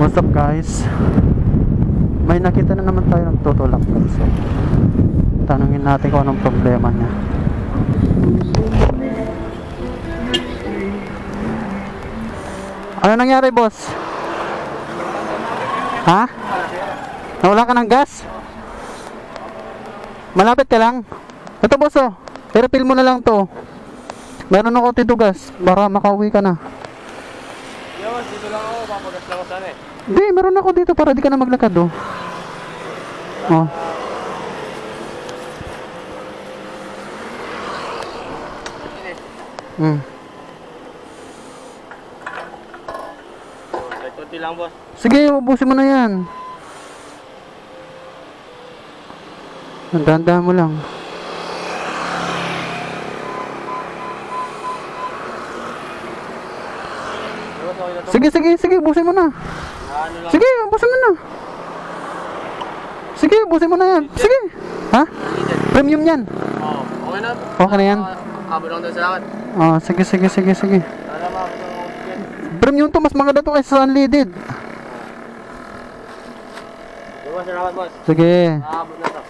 What's up guys? May nakita na naman tayo nagtutulak. So, tanungin natin kung anong problema niya. Ano nangyari, boss? Ha? Nawala ka ng gas? Malapit ka lang? Ito boss oh, i-refill mo na lang to. Meron ako dito gas para makauwi ka na. Yo, dito lang ako, papagas lang ako sana eh. Hindi, meron ako dito para di ka na maglakad oh. Oh. Konti lang boss. Sige, ubusin mo na yan. Dahan-dahan mo lang. Sige, ubusin mo na. Sige, ubusin mo na. Sige, ubusin mo na yan. Sige. Ha? Premium yan. Oo, okay na. Okay na yan. Habol lang daw sa akin. Oh, sige. Para makakita. Premium to, mas maganda to kaysa unleaded. Boss, salamat boss. Sige. Habol na to.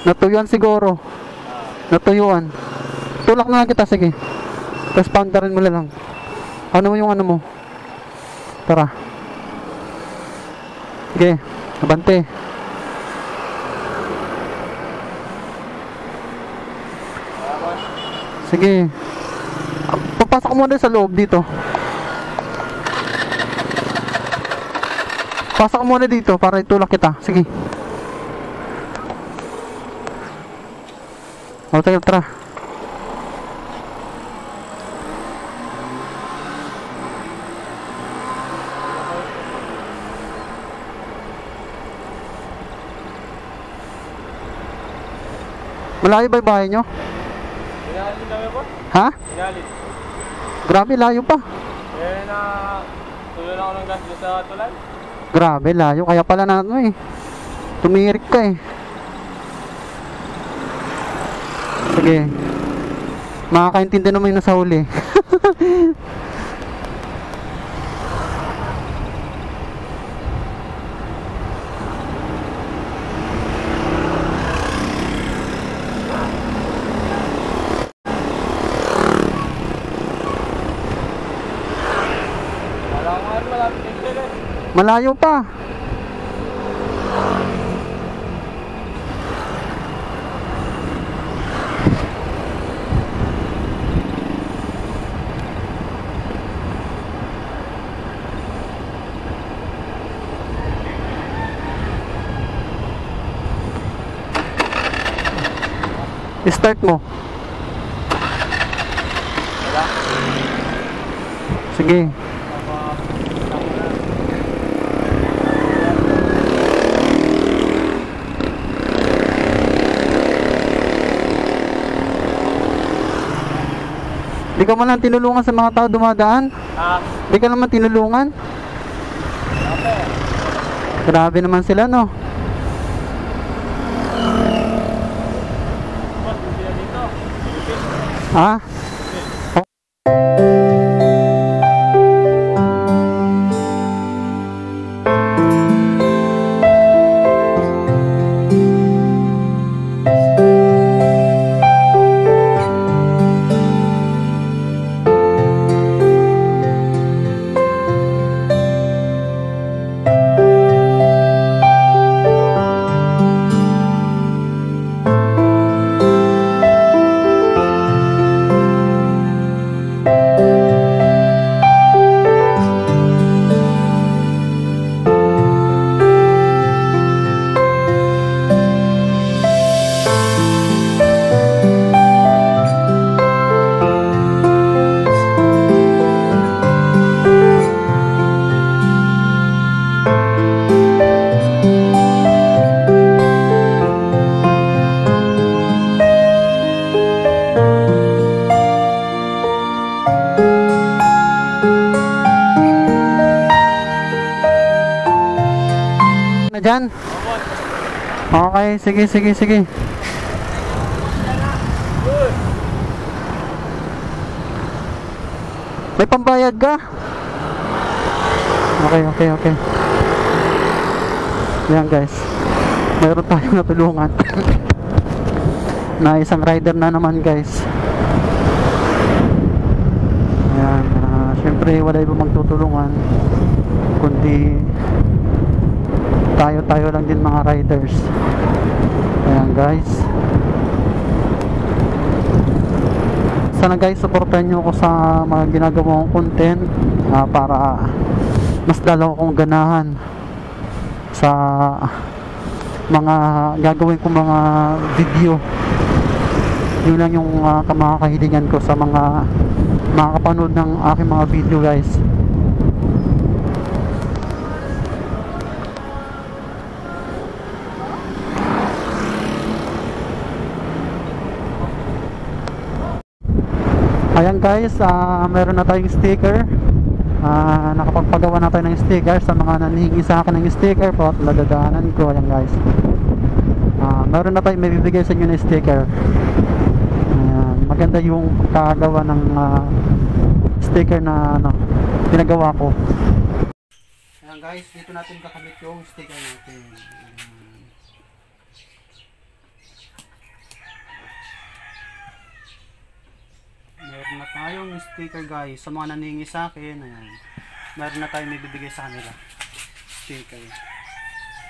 Natuyuan siguro. Natuyuan. Tulak na lang kita, sige. Tapos poundarin mo na lang. Ano mo yung ano mo? Tara. Sige, abante. Sige. Papasok mo na sa loob dito. Pasok mo na dito para itulak kita. Sige. O, tara. Malayo ba yung bahay nyo? Inalit kami boss? Ha? Inalit. Grabe, layo pa. Eh na, tuloy lang ako ng gas doon sa tulay. Grabe, layo. Kaya pala na ano eh. Tumirik ka eh. Sige. Makakaintindi naman yung nasa huli. Wala nga rin malapit dito eh. Malayo pa. Start mo. Wala. Sige. Di ka man lang tinulungan sa mga tao dumadaan? Di ka naman tinulungan? Grabe naman sila, no? Boss, sila dito. Ha? dyan? Abot. Okay, sige, sige, sige. May pambayad ka? Okay, okay, okay. Yan guys. Mayroon tayong natulungan. Na isang rider na naman guys. Ayan, syempre wala ibang magtutulungan kundi tayo lang din mga riders. Ayan guys. Sana guys supportan nyo ako sa mga ginagawa kong content para mas lalo akong ganahan sa mga gagawin kong mga video. Yun lang yung mga kahilingan ko sa mga makakapanood ng aking mga video guys. Ayan guys, meron na tayong sticker. Nakapagpagawa na tayo ng sticker sa mga nanihingi sa akin ng sticker po at nadadaanan ko. Ayan guys, meron na tayong may bibigay sa inyo na sticker. Ayan, maganda yung pagkagawa ng sticker na pinagawa ko. Ayan guys, dito natin kakabit yung sticker natin. Meron na tayong sticker guys sa mga naningi sa akin. Ayan, meron na tayong may bibigay sa kanila sticker.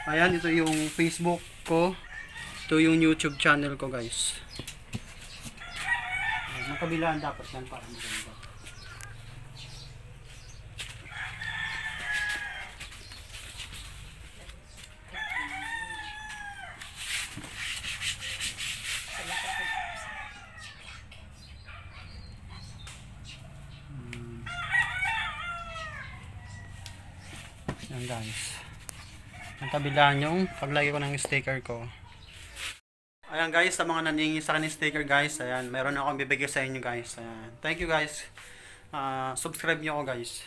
Ayan, ito yung Facebook ko, ito yung YouTube channel ko guys. Ayan, magkabilaan dapat yan para maganda. Yan guys, ang kabilaan yung paglagay ko ng sticker ko. Ayan guys, sa mga naningi sa akin sticker guys, ayan, meron akong bibigay sa inyo guys. Ayan, thank you guys. Subscribe nyo ako guys.